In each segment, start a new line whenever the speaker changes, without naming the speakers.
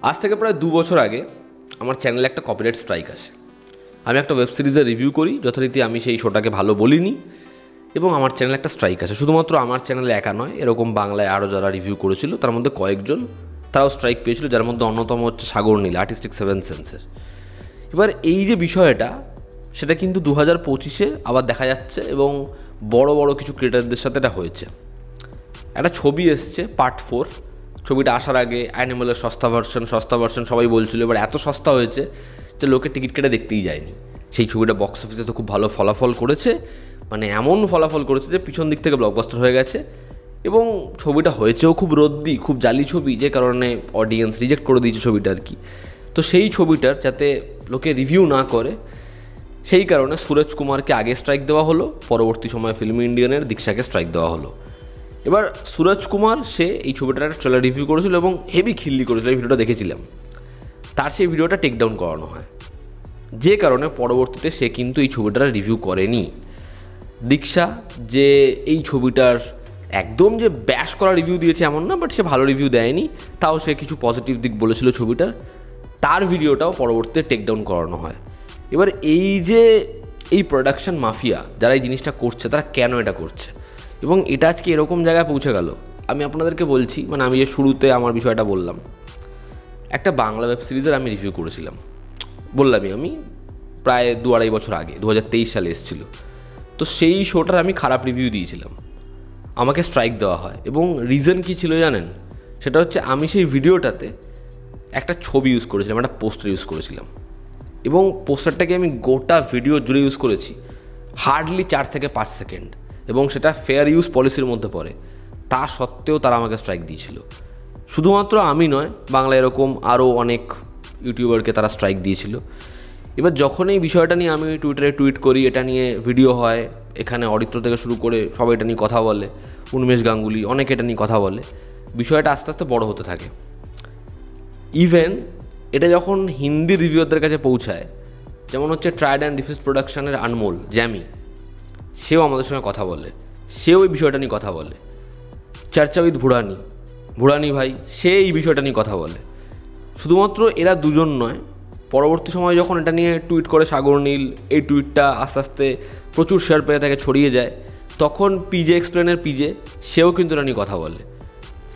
আজ থেকে প্রায় 2 বছর আগে আমার চ্যানেলে একটা কপিরাইট স্ট্রাইক আসে। আমি একটা ওয়েব সিরিজের রিভিউ করি, যথারীতি আমি সেই শোটাকে ভালো বলিনি এবং আমার চ্যানেলে একটা স্ট্রাইক আসে। শুধুমাত্র আমার চ্যানেলে একা নয়, এরকম বাংলায় আরও যারা রিভিউ করেছিল তার মধ্যে কয়েকজন তারাও স্ট্রাইক পেয়েছিল, যার মধ্যে অন্যতম হচ্ছে সাগর নীল, আর্টিস্টিক 7 সেন্সের। এবার এই যে বিষয়টা, সেটা কিন্তু 2025-এ আবার দেখা যাচ্ছে এবং বড় বড় কিছু ক্রিয়েটারদের সাথে এটা হয়েছে। একটা ছবি এসছে পার্ট 4। ছবিটা আসার আগে অ্যানিমেলের সস্তা ভার্সন সবাই বলছিল, এবার এত সস্তা হয়েছে যে লোকে টিকিট কেটে দেখতেই যায়নি। সেই ছবিটা বক্স অফিসে তো খুব ভালো ফলাফল করেছে, মানে এমন ফলাফল করেছে যে পিছন দিক থেকে ব্লকবাস্টার হয়ে গেছে এবং ছবিটা হয়েছেও খুব রদ্দি, খুব জালি ছবি, যে কারণে অডিয়েন্স রিজেক্ট করে দিয়েছে ছবিটা আর কি। তো সেই ছবিটার যাতে লোকে রিভিউ না করে, সেই কারণে সুরজ কুমারকে আগে স্ট্রাইক দেওয়া হলো, পরবর্তী সময়ে ফিল্ম ইন্ডিয়ানের দীক্ষাকে স্ট্রাইক দেওয়া হলো। এবার সুরজ কুমার সে এই ছবিটার একটা ট্রেলার রিভিউ করেছিল এবং হেভি খিল্লি করেছিল, এই ভিডিওটা দেখেছিলাম। তার সেই ভিডিওটা টেক ডাউন করানো হয়, যে কারণে পরবর্তীতে সে কিন্তু এই ছবিটার রিভিউ করেনি। দীক্ষা যে এই ছবিটার একদম যে ব্যাশ করা রিভিউ দিয়েছে এমন না, বাট সে ভালো রিভিউ দেয়নি, তাও সে কিছু পজিটিভ দিক বলেছিল ছবিটার। তার ভিডিওটাও পরবর্তীতে টেক ডাউন করানো হয়। এবার এই যে এই প্রোডাকশন মাফিয়া যারা এই জিনিসটা করছে, তারা কেন এটা করছে এবং এটা আজকে এরকম জায়গায় পৌঁছে গেল, আমি আপনাদেরকে বলছি। মানে আমি যে শুরুতে আমার বিষয়টা বললাম, একটা বাংলা ওয়েব সিরিজের আমি রিভিউ করেছিলাম, বললামই আমি প্রায় 2-2.5 বছর আগে, 2023 সালে এসেছিলো। তো সেই শোটার আমি খারাপ রিভিউ দিয়েছিলাম, আমাকে স্ট্রাইক দেওয়া হয় এবং রিজন কী ছিল জানেন? সেটা হচ্ছে আমি সেই ভিডিওটাতে একটা ছবি ইউজ করেছিলাম, একটা পোস্টার ইউজ করেছিলাম এবং পোস্টারটাকে আমি গোটা ভিডিও জুড়ে ইউজ করেছি, হার্ডলি 4 থেকে 5 সেকেন্ড, এবং সেটা ফেয়ার ইউজ পলিসির মধ্যে পড়ে। তা সত্ত্বেও তারা আমাকে স্ট্রাইক দিয়েছিল। শুধুমাত্র আমি নয়, বাংলা এরকম আরও অনেক ইউটিউবারকে তারা স্ট্রাইক দিয়েছিল। এবার যখন এই বিষয়টা নিয়ে আমি টুইটারে টুইট করি, এটা নিয়ে ভিডিও হয়, এখানে অরিত্র থেকে শুরু করে সবাই এটা নিয়ে কথা বলে, উন্মেষ গাঙ্গুলি অনেকে এটা নিয়ে কথা বলে, বিষয়টা আস্তে আস্তে বড় হতে থাকে। ইভেন এটা যখন হিন্দি রিভিউয়ারদের কাছে পৌঁছায়, যেমন হচ্ছে ট্রায়াড অ্যান্ড ডিফিউজ প্রোডাকশনের আনমোল জ্যামি, সেও আমাদের সঙ্গে কথা বলে, সেও এই বিষয়টা নিয়ে কথা বলে। চর্চা উইথ ভুড়ানি ভাই, সে এই বিষয়টা নিয়ে কথা বলে। শুধুমাত্র এরা দুজন নয়, পরবর্তী সময় যখন এটা নিয়ে টুইট করে সাগর নীল, এই টুইটটা আস্তে আস্তে প্রচুর শেয়ার পেয়ে তাকে ছড়িয়ে যায়, তখন পিজে এক্সপ্লেনের পিজে, সেও কিন্তু এটা নিয়ে কথা বলে।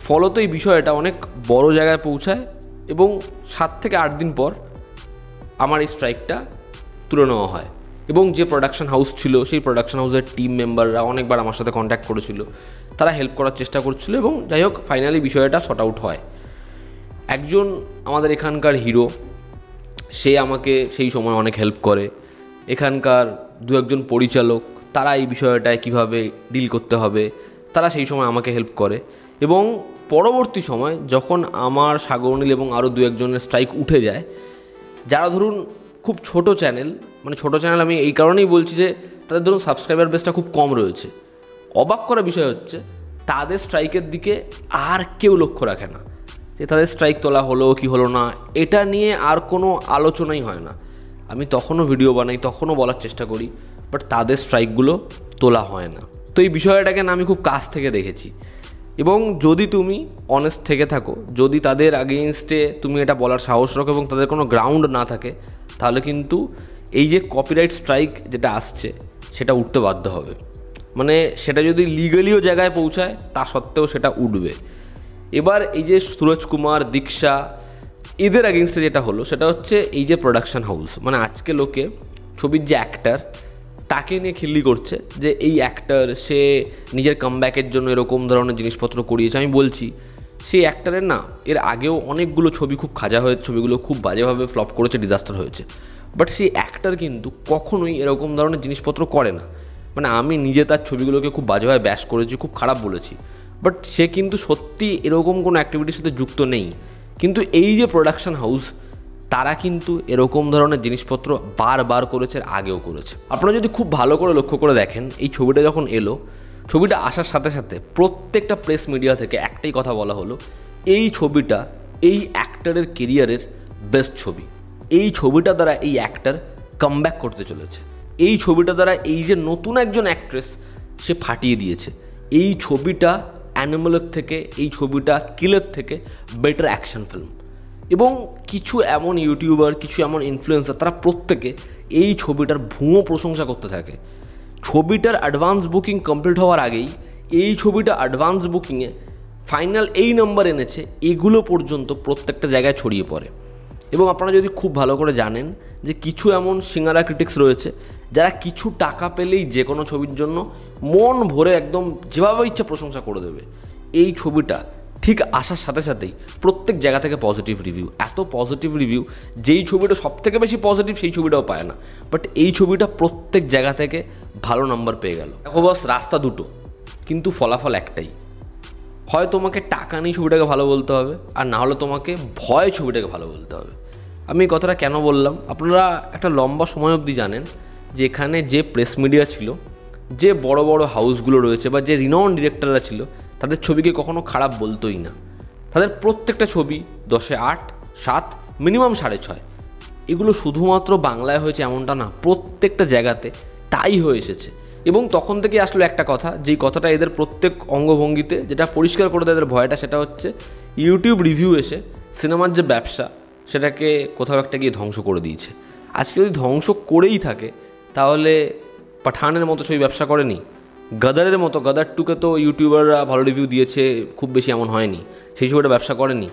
ফলত এই বিষয়টা অনেক বড় জায়গায় পৌঁছায় এবং 7 থেকে 8 দিন পর আমার এই স্ট্রাইকটা তুলে নেওয়া হয়। এবং যে প্রোডাকশন হাউস ছিল, সেই প্রোডাকশন হাউসের টিম মেম্বাররা অনেকবার আমার সাথে কন্ট্যাক্ট করেছিল, তারা হেল্প করার চেষ্টা করছিল এবং যাই হোক ফাইনালি বিষয়টা শর্ট আউট হয়। একজন আমাদের এখানকার হিরো, সে আমাকে সেই সময় অনেক হেল্প করে। এখানকার 2-1 পরিচালক, তারা এই বিষয়টায় কীভাবে ডিল করতে হবে, তারা সেই সময় আমাকে হেল্প করে। এবং পরবর্তী সময় যখন আমার সাগর নীল এবং আরও 2-1 স্ট্রাইক উঠে যায়, যারা ধরুন খুব ছোট চ্যানেল, মানে ছোটো চ্যানেল আমি এই কারণেই বলছি যে তাদের ধরুন সাবস্ক্রাইবার বেসটা খুব কম রয়েছে, অবাক করা বিষয় হচ্ছে তাদের স্ট্রাইকের দিকে আর কেউ লক্ষ্য রাখে না, যে তাদের স্ট্রাইক তোলা হলো কি হলো না, এটা নিয়ে আর কোনো আলোচনাই হয় না। আমি তখনও ভিডিও বানাই, তখনও বলার চেষ্টা করি, বাট তাদের স্ট্রাইকগুলো তোলা হয় না। তো এই বিষয়টাকে না আমি খুব কাছ থেকে দেখেছি। এবং যদি তুমি অনেস্ট থেকে থাকো, যদি তাদের আগেইনস্টে তুমি এটা বলার সাহস রাখো এবং তাদের কোনো গ্রাউন্ড না থাকে, তাহলে কিন্তু এই যে কপিরাইট স্ট্রাইক যেটা আসছে, সেটা উঠতে বাধ্য হবে। মানে সেটা যদি লিগালিও জায়গায় পৌঁছায়, তা সত্ত্বেও সেটা উঠবে। এবার এই যে সুরজ কুমার, দীক্ষা, এদের আগেইনস্টে যেটা হলো, সেটা হচ্ছে এই যে প্রোডাকশন হাউস, মানে আজকে লোকে ছবির যে অ্যাক্টার, তাকে নিয়ে খিল্লি করছে যে এই অ্যাক্টার, সে নিজের কামব্যাকের জন্য এরকম ধরনের জিনিসপত্র করিয়েছে। আমি বলছি, সেই অ্যাক্টারের না এর আগেও অনেকগুলো ছবি খুব খাজা হয়েছে, ছবিগুলো খুব বাজেভাবে ফ্লপ করেছে, ডিজাস্টার হয়েছে, বাট সেই অ্যাক্টার কিন্তু কখনোই এরকম ধরনের জিনিসপত্র করে না। মানে আমি নিজে তার ছবিগুলোকে খুব বাজেভাবে ব্যাশ করেছি, খুব খারাপ বলেছি, বাট সে কিন্তু সত্যি এরকম কোনো অ্যাক্টিভিটির সাথে যুক্ত নেই। কিন্তু এই যে প্রোডাকশন হাউস, তারা কিন্তু এরকম ধরনের জিনিসপত্র বারবার করেছে, আগেও করেছে। আপনারা যদি খুব ভালো করে লক্ষ্য করে দেখেন, এই ছবিটা যখন এলো, ছবিটা আসার সাথে সাথে প্রত্যেকটা প্রেস মিডিয়া থেকে একটাই কথা বলা হলো, এই ছবিটা এই অ্যাক্টারের কেরিয়ারের বেস্ট ছবি, এই ছবিটা দ্বারা এই অ্যাক্টার কামব্যাক করতে চলেছে, এই ছবিটা দ্বারা এই যে নতুন একজন অ্যাক্ট্রেস সে ফাটিয়ে দিয়েছে, এই ছবিটা অ্যানিমেলের থেকে, এই ছবিটা কিলের থেকে বেটার অ্যাকশন ফিল্ম। এবং কিছু এমন ইউটিউবার, কিছু এমন ইনফ্লুয়েন্সার, তারা প্রত্যেকে এই ছবিটার ভুয়ো প্রশংসা করতে থাকে। ছবিটার অ্যাডভান্স বুকিং কমপ্লিট হওয়ার আগেই এই ছবিটা অ্যাডভান্স বুকিংয়ে ফাইনাল এই নাম্বার এনেছে, এগুলো পর্যন্ত প্রত্যেকটা জায়গায় ছড়িয়ে পড়ে। এবং আপনারা যদি খুব ভালো করে জানেন যে কিছু এমন সিঙ্গারা ক্রিটিক্স রয়েছে যারা কিছু টাকা পেলেই যে কোনো ছবির জন্য মন ভরে একদম যেভাবে ইচ্ছা প্রশংসা করে দেবে। এই ছবিটা ঠিক আসার সাথে সাথেই প্রত্যেক জায়গা থেকে পজিটিভ রিভিউ, এত পজিটিভ রিভিউ, যেই ছবিটা সব থেকে বেশি পজিটিভ সেই ছবিটাও পায় না, বাট এই ছবিটা প্রত্যেক জায়গা থেকে ভালো নাম্বার পেয়ে গেল। দেখো বস, রাস্তা দুটো, কিন্তু ফলাফল একটাই। হয় তোমাকে টাকা নিয়ে ছবিটাকে ভালো বলতে হবে, আর না হলে তোমাকে ভয় ছবিটাকে ভালো বলতে হবে। আমি এই কথাটা কেন বললাম, আপনারা একটা লম্বা সময় অবধি জানেন যে এখানে যে প্রেস মিডিয়া ছিল, যে বড় বড় হাউসগুলো রয়েছে বা যে রিনাউন্ড ডিরেক্টররা ছিল, তাদের ছবিকে কখনো খারাপ বলতোই না। তাদের প্রত্যেকটা ছবি 10-এ 8, 7, মিনিমাম 6.5। এগুলো শুধুমাত্র বাংলায় হয়েছে এমনটা না, প্রত্যেকটা জায়গাতে তাই হয়ে এসেছে। এবং তখন থেকে আসলো একটা কথা, যেই কথাটা এদের প্রত্যেক অঙ্গভঙ্গিতে যেটা পরিষ্কার করে দেয় এদের ভয়টা, সেটা হচ্ছে ইউটিউব রিভিউ এসে সিনেমার যে ব্যবসা সেটাকে কোথাও একটা গিয়ে ধ্বংস করে দিয়েছে। আজকে যদি ধ্বংস করেই থাকে তাহলে পাঠানের মতো ছবি ব্যবসা করেনি, গদারের মতো, গদার 2কে তো ইউটিউবাররা ভালো রিভিউ দিয়েছে, খুব বেশি এমন হয়নি, সেই ছবিটা ব্যবসা করেনি।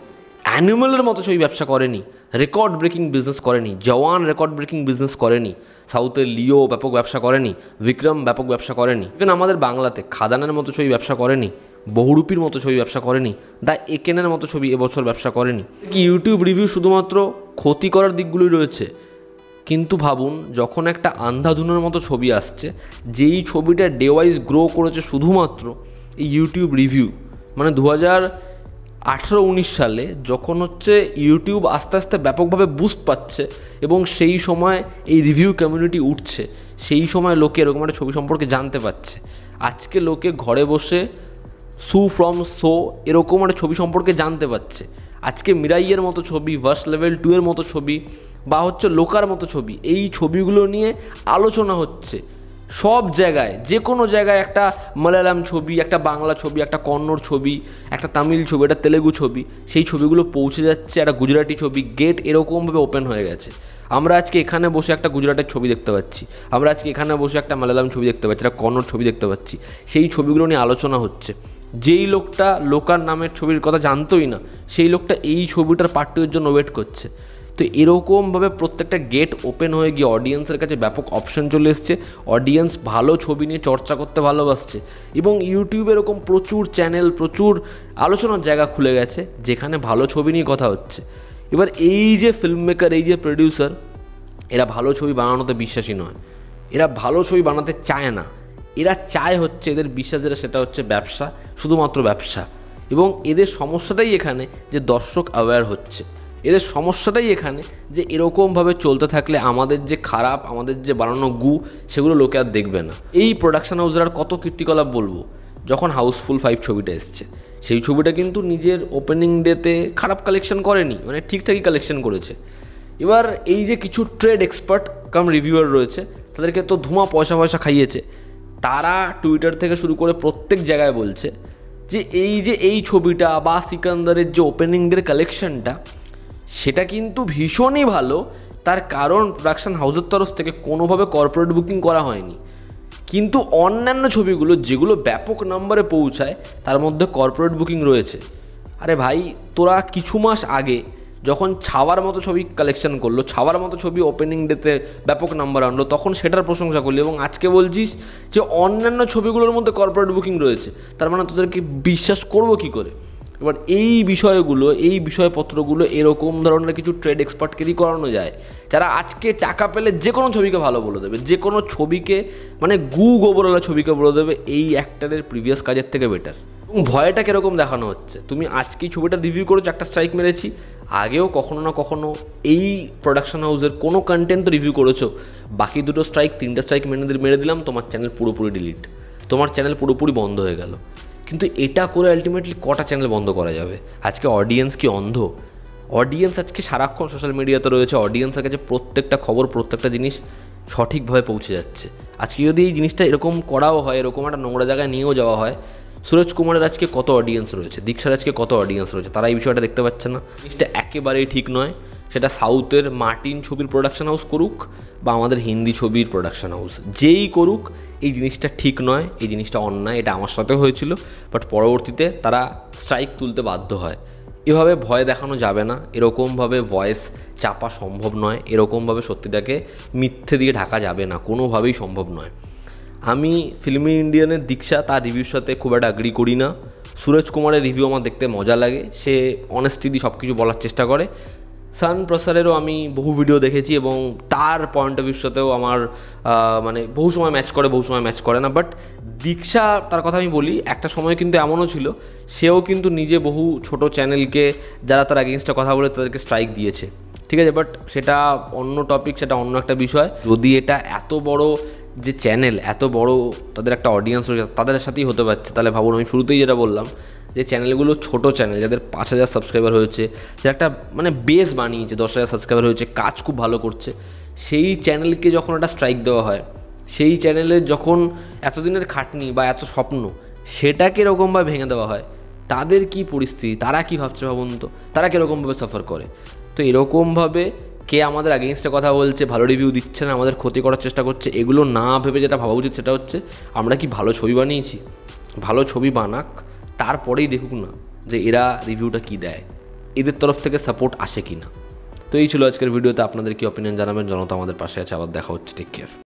অ্যানিমেলের মতো ছবি ব্যবসা করেনি, রেকর্ড ব্রেকিং বিজনেস করেনি, জওয়ান রেকর্ড ব্রেকিং বিজনেস করেনি, সাউথের লিও ব্যাপক ব্যবসা করেনি, বিক্রম ব্যাপক ব্যবসা করেনি, ইভেন আমাদের বাংলাতে খাদানের মতো ছবি ব্যবসা করেনি, বহুরূপীর মতো ছবি ব্যবসা করেনি, দ্য একেনের মতো ছবি এবছর ব্যবসা করেনি। কি ইউটিউব রিভিউ শুধুমাত্র ক্ষতি করার দিকগুলোই রয়েছে? কিন্তু ভাবুন, যখন একটা আন্ধাধুনের মতো ছবি আসছে, যেই ছবিটা ডে ওয়াইজ গ্রো করেছে শুধুমাত্র এই ইউটিউব রিভিউ, মানে 2018-19 সালে যখন হচ্ছে ইউটিউব আস্তে আস্তে ব্যাপকভাবে বুস্ট পাচ্ছে এবং সেই সময় এই রিভিউ কমিউনিটি উঠছে, সেই সময় লোকে এরকম একটা ছবি সম্পর্কে জানতে পারছে। আজকে লোকে ঘরে বসে সু ফ্রম সো এরকম একটা ছবি সম্পর্কে জানতে পারছে। আজকে মিরাইয়ের মতো ছবি, ভার্স লেভেল 2 এর মতো ছবি, বা হচ্ছে লোকার মতো ছবি, এই ছবিগুলো নিয়ে আলোচনা হচ্ছে সব জায়গায়। যে কোনো জায়গায় একটা মালায়ালাম ছবি, একটা বাংলা ছবি, একটা কন্নড় ছবি, একটা তামিল ছবি, একটা তেলেগু ছবি, সেই ছবিগুলো পৌঁছে যাচ্ছে। একটা গুজরাটি ছবি, গেট এরকমভাবে ওপেন হয়ে গেছে। আমরা আজকে এখানে বসে একটা গুজরাটের ছবি দেখতে পাচ্ছি, আমরা আজকে এখানে বসে একটা মালায়ালাম ছবি দেখতে পাচ্ছি, একটা কন্নড় ছবি দেখতে পাচ্ছি, সেই ছবিগুলো নিয়ে আলোচনা হচ্ছে। যেই লোকটা লোকার নামের ছবির কথা জানতোই না, সেই লোকটা এই ছবিটার পার্ট 2 এর জন্য ওয়েট করছে। তো এরকমভাবে প্রত্যেকটা গেট ওপেন হয়ে গিয়ে অডিয়েন্সের কাছে ব্যাপক অপশন চলে এসছে। অডিয়েন্স ভালো ছবি নিয়ে চর্চা করতে ভালোবাসছে এবং ইউটিউবে এরকম প্রচুর চ্যানেল, প্রচুর আলোচনার জায়গা খুলে গেছে যেখানে ভালো ছবি নিয়ে কথা হচ্ছে। এবার এই যে ফিল্ম মেকার, এই যে প্রডিউসার, এরা ভালো ছবি বানানোতে বিশ্বাসী নয়, এরা ভালো ছবি বানাতে চায় না। এরা চায় হচ্ছে, এদের বিশ্বাস যেটা সেটা হচ্ছে ব্যবসা, শুধুমাত্র ব্যবসা। এবং এদের সমস্যাটাই এখানে যে দর্শক অ্যাওয়্যার হচ্ছে, এদের সমস্যাটাই এখানে যে এরকমভাবে চলতে থাকলে আমাদের যে খারাপ, আমাদের যে বানানো গু, সেগুলো লোকে আর দেখবে না। এই প্রোডাকশন হাউসের আর কত কীর্তিকলাপ বলবো। যখন হাউসফুল 5 ছবিটা এসছে, সেই ছবিটা কিন্তু নিজের ওপেনিং ডেতে খারাপ কালেকশন করেনি, মানে ঠিকঠাকই কালেকশন করেছে। এবার এই যে কিছু ট্রেড এক্সপার্ট কাম রিভিউয়ার রয়েছে, তাদেরকে তো ধুমা পয়সা খাইয়েছে। তারা টুইটার থেকে শুরু করে প্রত্যেক জায়গায় বলছে যে এই ছবিটা বা সিকান্দারের যে ওপেনিং ডের কালেকশনটা, সেটা কিন্তু ভীষণই ভালো। তার কারণ প্রোডাকশন হাউসের তরফ থেকে কোনোভাবে কর্পোরেট বুকিং করা হয়নি। কিন্তু অন্যান্য ছবিগুলো যেগুলো ব্যাপক নম্বরে পৌঁছায়, তার মধ্যে কর্পোরেট বুকিং রয়েছে। আরে ভাই, তোরা কিছু মাস আগে যখন ছাওয়ার মতো ছবি কালেকশন করলো, ছাওয়ার মতো ছবি ওপেনিং ডেতে ব্যাপক নাম্বার আনলো, তখন সেটার প্রশংসা করলি এবং আজকে বলছিস যে অন্যান্য ছবিগুলোর মধ্যে কর্পোরেট বুকিং রয়েছে। তার মানে তোদেরকে বিশ্বাস করবো কী করে? এবার এই বিষয়গুলো, এই বিষয়পত্রগুলো এরকম ধরনের কিছু ট্রেড এক্সপার্টকেই করানো যায়, যারা আজকে টাকা পেলে যে কোনো ছবিকে ভালো বলে দেবে, যে কোনো ছবিকে, মানে গোবরওয়ালা ছবিকে বলে দেবে এই অ্যাক্টারের প্রিভিয়াস কাজের থেকে বেটার। এবং ভয়টা কীরকম দেখানো হচ্ছে, তুমি আজকেই ছবিটা রিভিউ করেছো, একটা স্ট্রাইক মেরেছি, আগেও কখনো না কখনো এই প্রোডাকশন হাউসের কোনো কন্টেন্ট তো রিভিউ করেছো, বাকি 2টো স্ট্রাইক, 3টে স্ট্রাইক মেরে দিলাম, তোমার চ্যানেল পুরোপুরি ডিলিট, তোমার চ্যানেল পুরোপুরি বন্ধ হয়ে গেল। কিন্তু এটা করে আলটিমেটলি কটা চ্যানেল বন্ধ করা যাবে? আজকে অডিয়েন্স কি অন্ধ? অডিয়েন্স আজকে সারাক্ষণ সোশ্যাল মিডিয়াতে রয়েছে, অডিয়েন্সের কাছে প্রত্যেকটা খবর, প্রত্যেকটা জিনিস সঠিকভাবে পৌঁছে যাচ্ছে। আজকে যদি এই জিনিসটা এরকম করাও হয়, এরকম একটা নোংরা জায়গায় নিয়েও যাওয়া হয়, সুরজ কুমারের আজকে কত অডিয়েন্স রয়েছে, দীক্ষার আজকে কত অডিয়েন্স রয়েছে, তারা এই বিষয়টা দেখতে পাচ্ছে না। জিনিসটা একেবারেই ঠিক নয়। সেটা সাউথের মার্টিন ছবির প্রোডাকশন হাউস করুক বা আমাদের হিন্দি ছবির প্রোডাকশন হাউস, যেই করুক, এই জিনিসটা ঠিক নয়, এই জিনিসটা অন্যায়। এটা আমার সাথেও হয়েছিল, বাট পরবর্তীতে তারা স্ট্রাইক তুলতে বাধ্য হয়। এভাবে ভয় দেখানো যাবে না, এরকমভাবে ভয়েস চাপা সম্ভব নয়, এরকমভাবে সত্যিটাকে মিথ্যে দিয়ে ঢাকা যাবে না, কোনোভাবেই সম্ভব নয়। আমি ফিল্মি ইন্ডিয়ানের দীক্ষা তার রিভিউর সাথে খুব একটা অ্যাগ্রি করি না। সুরজ কুমারের রিভিউ আমার দেখতে মজা লাগে, সে অনেস্টি দিয়ে সব কিছু বলার চেষ্টা করে। সান প্রসারেরও আমি বহু ভিডিও দেখেছি এবং তার পয়েন্ট অফ ভিউর সাথেও আমার মানে বহু সময় ম্যাচ করে, বহু সময় ম্যাচ করে না। বাট দীক্ষা, তার কথা আমি বলি, একটা সময় কিন্তু এমনও ছিল সেও কিন্তু নিজে বহু ছোট চ্যানেলকে যারা তার এগেনস্টে কথা বলে তাদেরকে স্ট্রাইক দিয়েছে, ঠিক আছে। বাট সেটা অন্য টপিক, সেটা অন্য একটা বিষয়। যদি এটা এত বড় যে চ্যানেল, এত বড় তাদের একটা অডিয়েন্স রয়েছে, তাদের সাথেই হতে পারছে, তাহলে ভাবুন, আমি শুরুতেই যেটা বললাম যে চ্যানেলগুলো ছোট চ্যানেল, যাদের 5,000 সাবস্ক্রাইবার হয়েছে, যে একটা মানে বেস বানিয়েছে, 10,000 সাবস্ক্রাইবার হয়েছে, কাজ খুব ভালো করছে, সেই চ্যানেলকে যখন একটা স্ট্রাইক দেওয়া হয়, সেই চ্যানেলের যখন এতদিনের খাটনি বা এত স্বপ্ন, সেটাকে এরকমভাবে ভেঙে দেওয়া হয়, তাদের কি পরিস্থিতি, তারা কি ভাবছে ভাবুন তো, তারা কীরকমভাবে সাফার করে। তো এরকমভাবে কে আমাদের আগেনস্টে কথা বলছে, ভালো রিভিউ দিচ্ছে না, আমাদের ক্ষতি করার চেষ্টা করছে, এগুলো না ভেবে যেটা ভাবা উচিত সেটা হচ্ছে আমরা কি ভালো ছবি বানিয়েছি। ভালো ছবি বানাক, তারপরেই দেখুক না যে এরা রিভিউটা কি দেয়, এদের তরফ থেকে সাপোর্ট আসে কি না। তো এই ছিল আজকের ভিডিওতে। আপনাদের কি অপিনিয়ন জানাবেন, জনতা আমাদের পাশে আছে। আবার দেখা হচ্ছে, টেক কেয়ার।